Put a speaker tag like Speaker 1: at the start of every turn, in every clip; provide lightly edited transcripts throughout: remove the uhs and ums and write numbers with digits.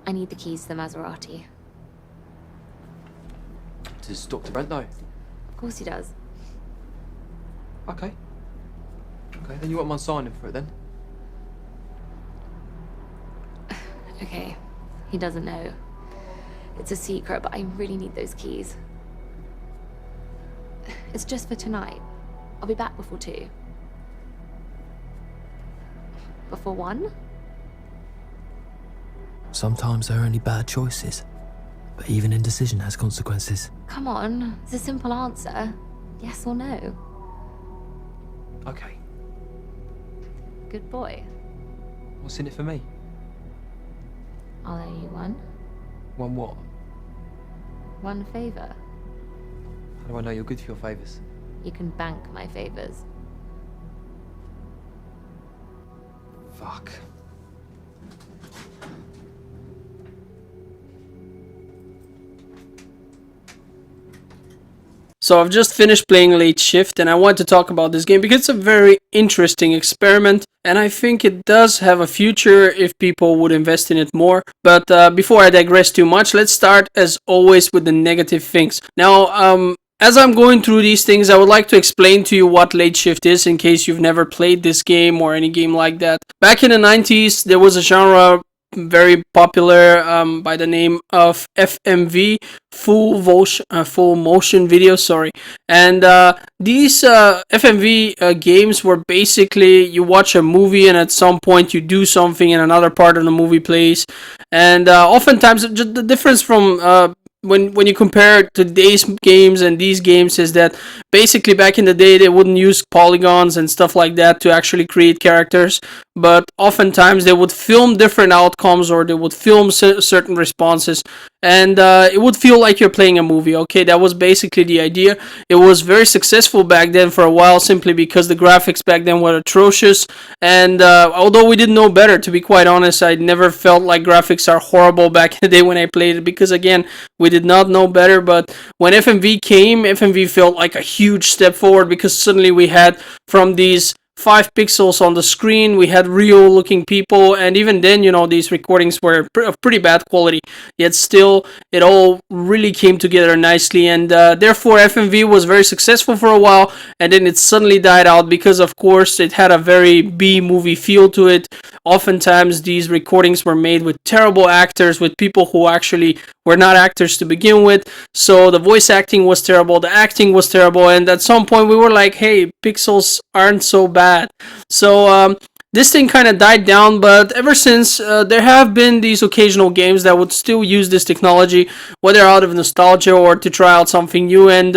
Speaker 1: I need the keys to the Maserati.
Speaker 2: Does Dr. Brent know?
Speaker 1: Of course he does.
Speaker 2: Okay. Okay, then you won't mind signing for it then?
Speaker 1: Okay, he doesn't know. It's a secret, but I really need those keys. It's just for tonight. I'll be back before 2. Before 1?
Speaker 3: Sometimes there are only bad choices, but even indecision has consequences.
Speaker 1: Come on, it's a simple answer. Yes or no.
Speaker 2: Okay.
Speaker 1: Good boy.
Speaker 2: What's in it for me?
Speaker 1: I'll owe you one.
Speaker 2: One what?
Speaker 1: One favor.
Speaker 2: How do I know you're good for your favours?
Speaker 1: You can bank my favors.
Speaker 2: Fuck.
Speaker 4: So I've just finished playing Late Shift and I want to talk about this game because it's a very interesting experiment and I think it does have a future if people would invest in it more. But before I digress too much, let's start as always with the negative things. Now, as I'm going through these things, I would like to explain to you what Late Shift is in case you've never played this game or any game like that. Back in the 90s, there was a genre very popular by the name of FMV, full motion video, and these FMV games were basically you watch a movie and at some point you do something and another part of the movie plays, and oftentimes just the difference from when you compare today's games and these games is that basically back in the day they wouldn't use polygons and stuff like that to actually create characters, but oftentimes they would film different outcomes or they would film certain responses, and it would feel like you're playing a movie. Okay, that was basically the idea. It was very successful back then for a while simply because the graphics back then were atrocious, and although we didn't know better, to be quite honest, I never felt like graphics are horrible back in the day when I played it because again we did not know better. But when FMV came, FMV felt like a huge step forward because suddenly we had from these 5 pixels on the screen, we had real looking people, and even then, you know, these recordings were of pretty bad quality, yet still it all really came together nicely, and therefore FMV was very successful for a while, and then it suddenly died out because of course it had a very B movie feel to it. Oftentimes these recordings were made with terrible actors, with people who actually were not actors to begin with, so the voice acting was terrible, the acting was terrible, and at some point we were like, hey, pixels aren't so bad. So this thing kind of died down, but ever since there have been these occasional games that would still use this technology, whether out of nostalgia or to try out something new, and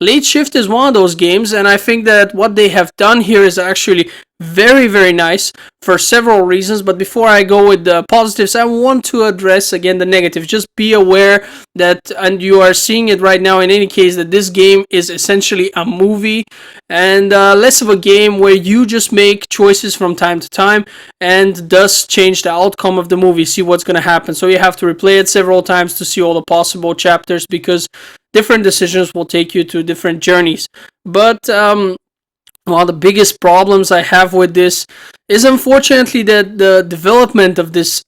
Speaker 4: Late Shift is one of those games, and I think that what they have done here is actually very, very nice for several reasons. But before I go with the positives, I want to address again the negatives. Just be aware that, and you are seeing it right now in any case, that this game is essentially a movie and less of a game where you just make choices from time to time and thus change the outcome of the movie, see what's going to happen. So you have to replay it several times to see all the possible chapters because different decisions will take you to different journeys. But one of the biggest problems I have with this is unfortunately that the development of this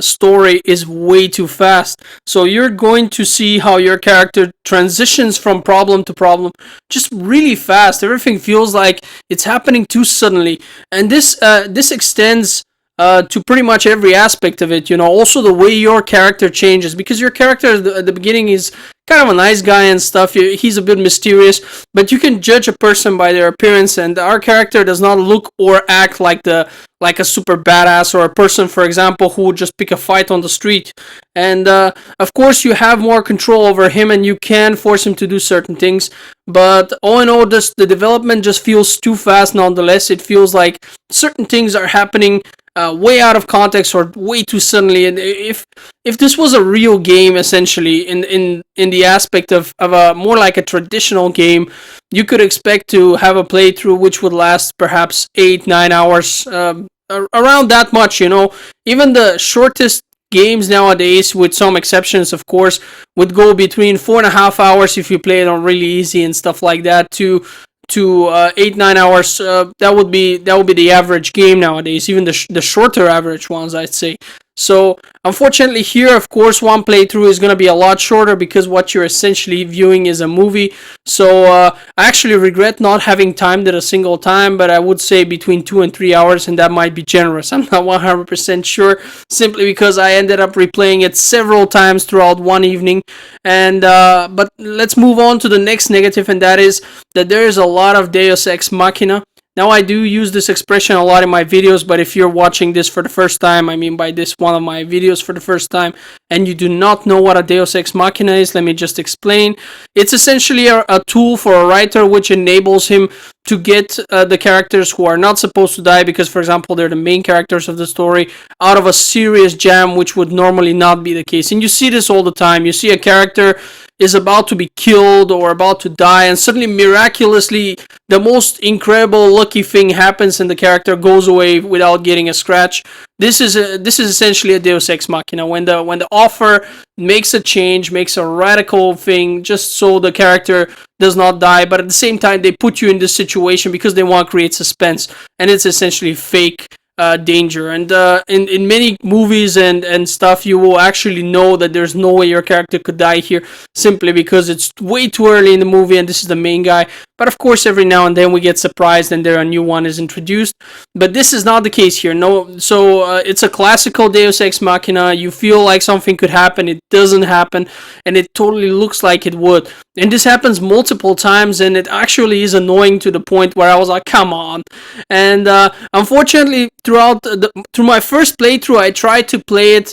Speaker 4: story is way too fast. So you're going to see how your character transitions from problem to problem just really fast. Everything feels like it's happening too suddenly, and this extends to pretty much every aspect of it. You know, also the way your character changes, because your character at the beginning is kind of a nice guy and stuff. He's a bit mysterious, but you can judge a person by their appearance, and our character does not look or act like a super badass or a person, for example, who would just pick a fight on the street. And of course, you have more control over him, and you can force him to do certain things. But all in all, the development just feels too fast. Nonetheless, it feels like certain things are happening way out of context or way too suddenly. And if this was a real game, essentially in the aspect of a more like a traditional game, you could expect to have a playthrough which would last perhaps 8-9 hours, around that much. You know, even the shortest games nowadays, with some exceptions of course, would go between 4.5 hours if you play it on really easy and stuff like that to 8-9 hours. That would be the average game nowadays, even the shorter average ones, I'd say. So unfortunately here, of course, one playthrough is going to be a lot shorter because what you're essentially viewing is a movie. So I actually regret not having timed it a single time, but I would say between 2 and 3 hours, and that might be generous. I'm not 100% sure, simply because I ended up replaying it several times throughout one evening. And but let's move on to the next negative, and that is that there is a lot of Deus Ex Machina. Now, I do use this expression a lot in my videos, but if you're watching this for the first time, I mean by this one of my videos for the first time, and you do not know what a Deus Ex Machina is, let me just explain. It's essentially a tool for a writer which enables him to get the characters who are not supposed to die, because, for example, they're the main characters of the story, out of a serious jam, which would normally not be the case. And you see this all the time. You see a character is about to be killed or about to die, and suddenly miraculously the most incredible lucky thing happens and the character goes away without getting a scratch. This is essentially a Deus Ex Machina, when the author makes a change, makes a radical thing just so the character does not die, but at the same time they put you in this situation because they want to create suspense, and it's essentially fake danger. And in many movies and stuff, you will actually know that there's no way your character could die here, simply because it's way too early in the movie and this is the main guy. But of course, every now and then we get surprised and there a new one is introduced. But this is not the case here. No, so it's a classical Deus Ex Machina. You feel like something could happen, it doesn't happen, and it totally looks like it would. And this happens multiple times, and it actually is annoying to the point where I was like, come on. And unfortunately, through my first playthrough, I tried to play it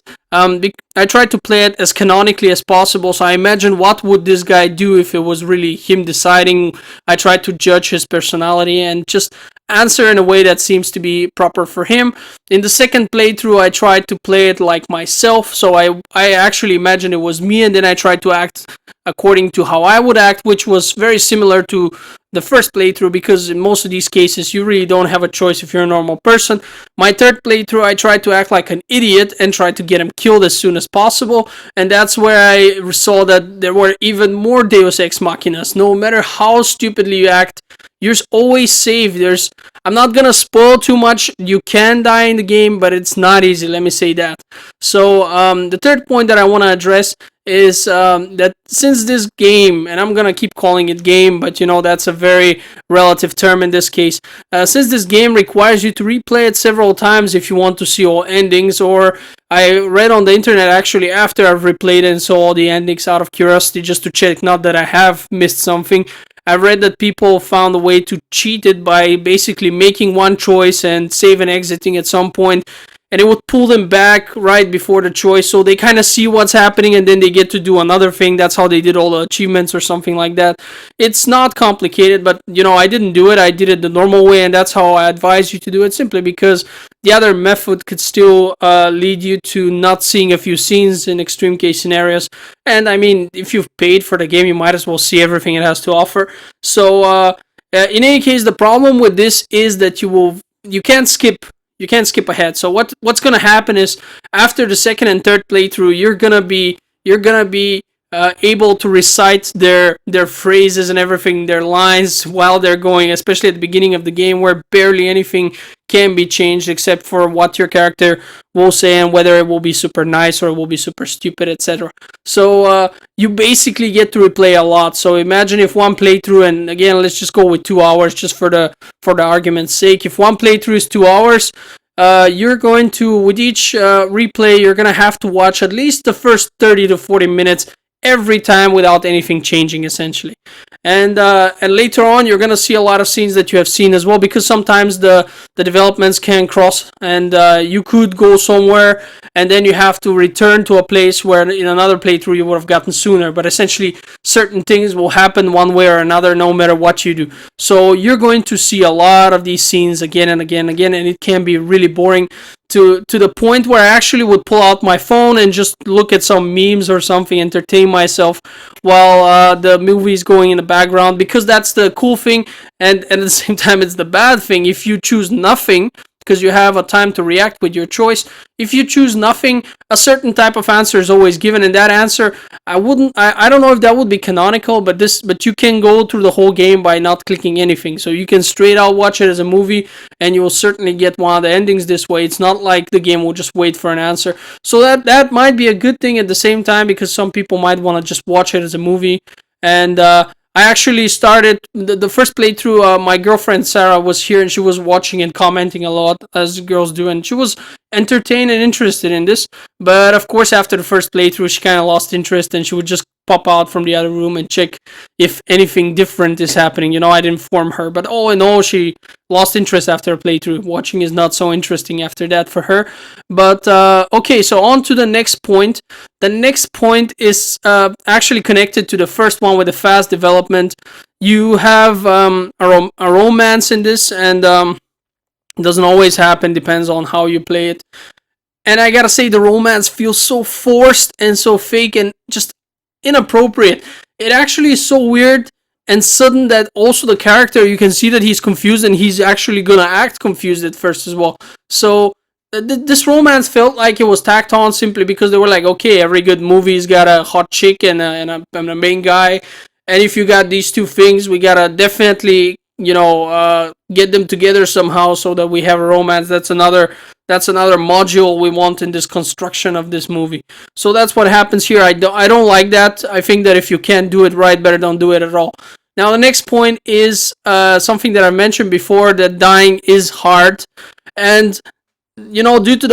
Speaker 4: as canonically as possible. So I imagined what would this guy do if it was really him deciding. I tried to judge his personality and just answer in a way that seems to be proper for him. In the second playthrough, I tried to play it like myself. So I actually imagined it was me, and then I tried to act according to how I would act, which was very similar to the first playthrough, because in most of these cases you really don't have a choice if you're a normal person. My third playthrough, I tried to act like an idiot and tried to get him killed as soon as possible, and that's where I saw that there were even more Deus Ex Machinas. No matter how stupidly you act, you're always safe. I'm not gonna spoil too much. You can die in the game, but it's not easy, let me say that. So the third point that I want to address is that since this game, and I'm gonna keep calling it game, but that's a very relative term in this case, since this game requires you to replay it several times if you want to see all endings, or I read on the internet actually after I've replayed it and saw all the endings out of curiosity just to check, not that I have missed something. I read that people found a way to cheat it by basically making one choice and save and exiting at some point, and it would pull them back right before the choice, so they kind of see what's happening and then they get to do another thing. That's how they did all the achievements or something like that. It's not complicated, but I didn't do it. I did it the normal way, and that's how I advise you to do it, simply because the other method could still lead you to not seeing a few scenes in extreme case scenarios. And I mean, if you've paid for the game, you might as well see everything it has to offer. So in any case, the problem with this is that you can't skip ahead. So what's gonna happen is, after the second and third playthrough, you're gonna be able to recite their phrases and everything, their lines, while they're going, especially at the beginning of the game, where barely anything can be changed except for what your character will say and whether it will be super nice or it will be super stupid, etc. So you basically get to replay a lot. So imagine if one playthrough, and again, let's just go with 2 hours just for the argument's sake. If one playthrough is 2 hours, you're going to, with each replay, you're going to have to watch at least the first 30 to 40 minutes every time without anything changing, essentially. And later on, you're going to see a lot of scenes that you have seen as well, because sometimes the developments can cross, and you could go somewhere and then you have to return to a place where in another playthrough you would have gotten sooner. But essentially, certain things will happen one way or another no matter what you do. So you're going to see a lot of these scenes again and again and again, and it can be really boring, to the point where I actually would pull out my phone and just look at some memes or something, entertain myself while the movie is going in the background, because that's the cool thing, and at the same time it's the bad thing. If you choose nothing, because you have a time to react with your choice. If you choose nothing, a certain type of answer is always given, and that answer, I don't know if that would be canonical, but you can go through the whole game by not clicking anything. So you can straight out watch it as a movie, and you will certainly get one of the endings this way. It's not like the game will just wait for an answer. So that might be a good thing at the same time, because some people might want to just watch it as a movie. And I actually started the first playthrough. My girlfriend Sarah was here, and she was watching and commenting a lot, as girls do, and she was entertained and interested in this. But of course, after the first playthrough, she kind of lost interest, and she would just pop out from the other room and check if anything different is happening. I'd inform her, but all in all, she lost interest after a playthrough. Watching is not so interesting after that for her. But okay, so on to the next point. The next point is actually connected to the first one with the fast development. You have a romance in this, and it doesn't always happen, depends on how you play it. And I gotta say, the romance feels so forced and so fake and just inappropriate. It actually is so weird and sudden that also the character, you can see that he's confused, and he's actually gonna act confused at first as well. So this romance felt like it was tacked on simply because they were like, okay, every good movie's got a hot chick and a main guy, and if you got these two things, we gotta definitely get them together somehow so that we have a romance. That's another module we want in this construction of this movie. So that's what happens here. I don't like that. I think that if you can't do it right, better don't do it at all. Now the next point is something that I mentioned before, that dying is hard, and due to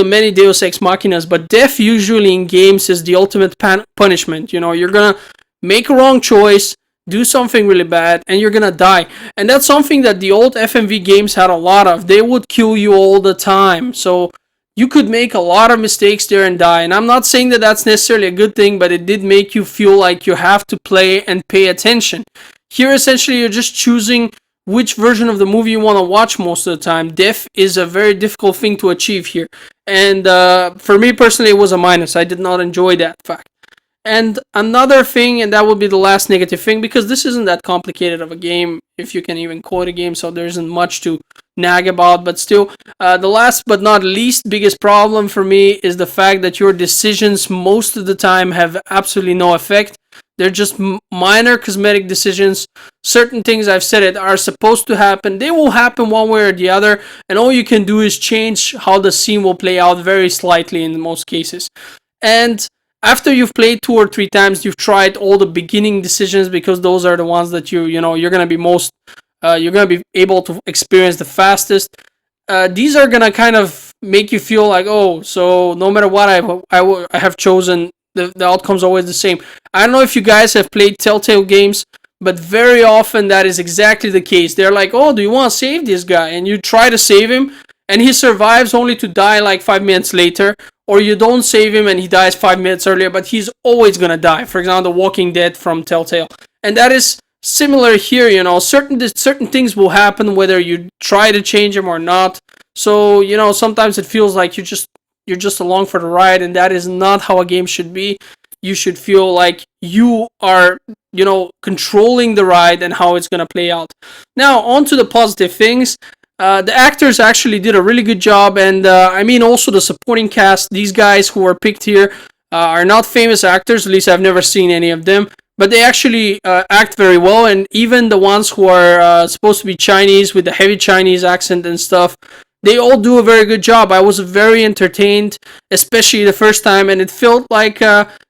Speaker 4: the many Deus Ex Machinas, but death usually in games is the ultimate punishment. You're gonna make a wrong choice, do something really bad, and you're gonna die. And that's something that the old FMV games had a lot of. They would kill you all the time. So you could make a lot of mistakes there and die. And I'm not saying that that's necessarily a good thing, but it did make you feel like you have to play and pay attention. Here, essentially, you're just choosing which version of the movie you want to watch most of the time. Death is a very difficult thing to achieve here. And for me personally, it was a minus. I did not enjoy that fact. And another thing, and that would be the last negative thing, because this isn't that complicated of a game, if you can even code a game, so there isn't much to nag about, but still, the last but not least biggest problem for me is the fact that your decisions most of the time have absolutely no effect. They're just minor cosmetic decisions. Certain things, I've said it, are supposed to happen. They will happen one way or the other, and all you can do is change how the scene will play out very slightly in most cases. And after you've played 2 or 3 times, you've tried all the beginning decisions, because those are the ones that you're gonna be you're gonna be able to experience the fastest. These are gonna kind of make you feel like, oh, so no matter what I have chosen, the outcome's always the same. I don't know if you guys have played Telltale games, but very often that is exactly the case. They're like, oh, do you want to save this guy? And you try to save him, and he survives only to die like 5 minutes later. Or you don't save him and he dies 5 minutes earlier, but he's always gonna die. For example, The Walking Dead from Telltale. And that is similar here, certain things will happen whether you try to change them or not. So, sometimes it feels like you're just along for the ride, and that is not how a game should be. You should feel like you are, controlling the ride and how it's gonna play out. Now, on to the positive things. The actors actually did a really good job, and also the supporting cast. These guys who are picked here are not famous actors, at least I've never seen any of them, but they actually act very well, and even the ones who are supposed to be Chinese with the heavy Chinese accent and stuff, they all do a very good job. I was very entertained, especially the first time, and it felt like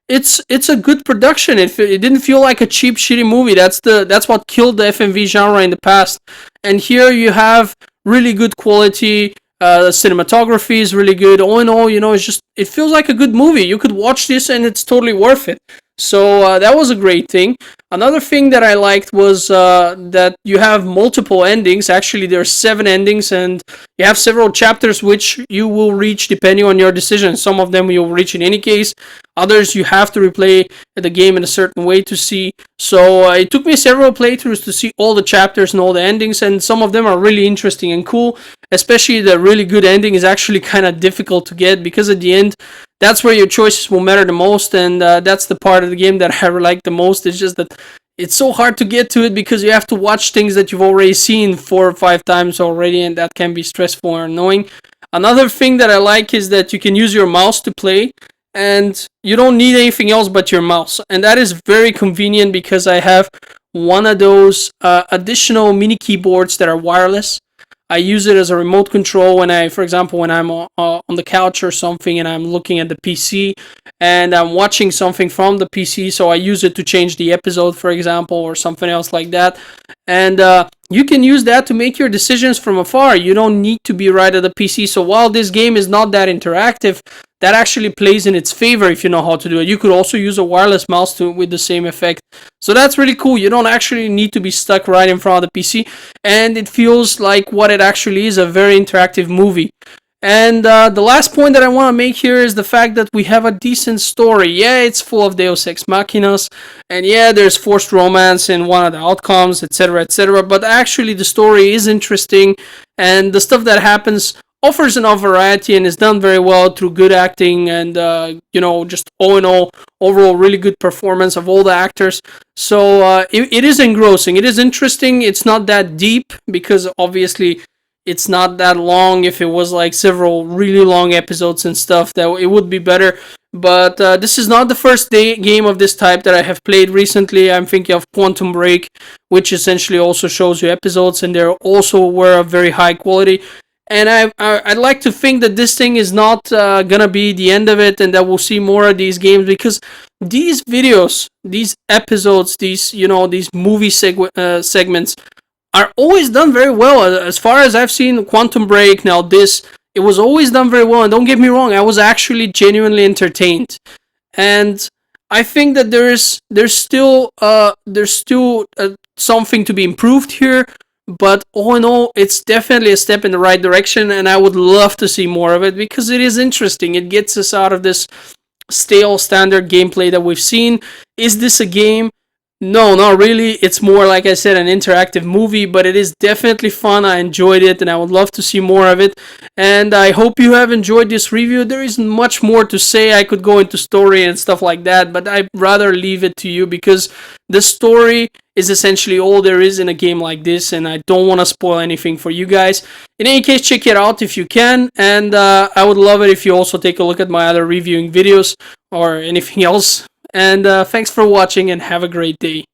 Speaker 4: it's a good production. It didn't feel like a cheap, shitty movie. That's what killed the FMV genre in the past. And here you have really good quality. Cinematography is really good. All in all, it feels like a good movie. You could watch this and it's totally worth it. So that was a great thing. Another thing that I liked was that you have multiple endings. Actually, there are 7 endings, and you have several chapters which you will reach depending on your decision. Some of them you'll reach in any case. Others you have to replay the game in a certain way to see. So it took me several playthroughs to see all the chapters and all the endings, and some of them are really interesting and cool. Especially the really good ending is actually kind of difficult to get, because at the end, that's where your choices will matter the most, and that's the part of the game that I like the most. It's just that it's so hard to get to it because you have to watch things that you've already seen 4 or 5 times already, and that can be stressful or annoying. Another thing that I like is that you can use your mouse to play, and you don't need anything else but your mouse, and that is very convenient because I have one of those additional mini keyboards that are wireless. I use it as a remote control when for example, when I'm on the couch or something and I'm looking at the PC and I'm watching something from the PC, so I use it to change the episode, for example, or something else like that. And you can use that to make your decisions from afar. You don't need to be right at the PC. So while this game is not that interactive, that actually plays in its favor if you know how to do it. You could also use a wireless mouse with the same effect. So that's really cool. You don't actually need to be stuck right in front of the PC, and it feels like what it actually is, a very interactive movie. And the last point that I want to make here is the fact that we have a decent story. Yeah, it's full of Deus Ex Machinas, and yeah, there's forced romance in one of the outcomes, etc., etc. But actually, the story is interesting, and the stuff that happens offers enough variety and is done very well through good acting and just all in all, overall really good performance of all the actors. So it is engrossing. It is interesting. It's not that deep because obviously it's not that long. If it was like several really long episodes and stuff, that it would be better. But this is not the first game of this type that I have played recently. I'm thinking of Quantum Break, which essentially also shows you episodes, and they also were of very high quality. And I'd like to think that this thing is not gonna be the end of it, and that we'll see more of these games, because these videos, these episodes, these movie segments are always done very well. As far as I've seen Quantum Break, now this, it was always done very well. And don't get me wrong, I was actually genuinely entertained. And I think that there's still something to be improved here. But all in all, it's definitely a step in the right direction, and I would love to see more of it because it is interesting. It gets us out of this stale standard gameplay that we've seen. Is this a game? No, not really. It's more, like I said, an interactive movie, but it is definitely fun. I enjoyed it, and I would love to see more of it. And I hope you have enjoyed this review. There isn't much more to say. I could go into story and stuff like that, but I'd rather leave it to you because the story is essentially all there is in a game like this, and I don't want to spoil anything for you guys. In any case, check it out if you can, and I would love it if you also take a look at my other reviewing videos or anything else. And thanks for watching, and have a great day.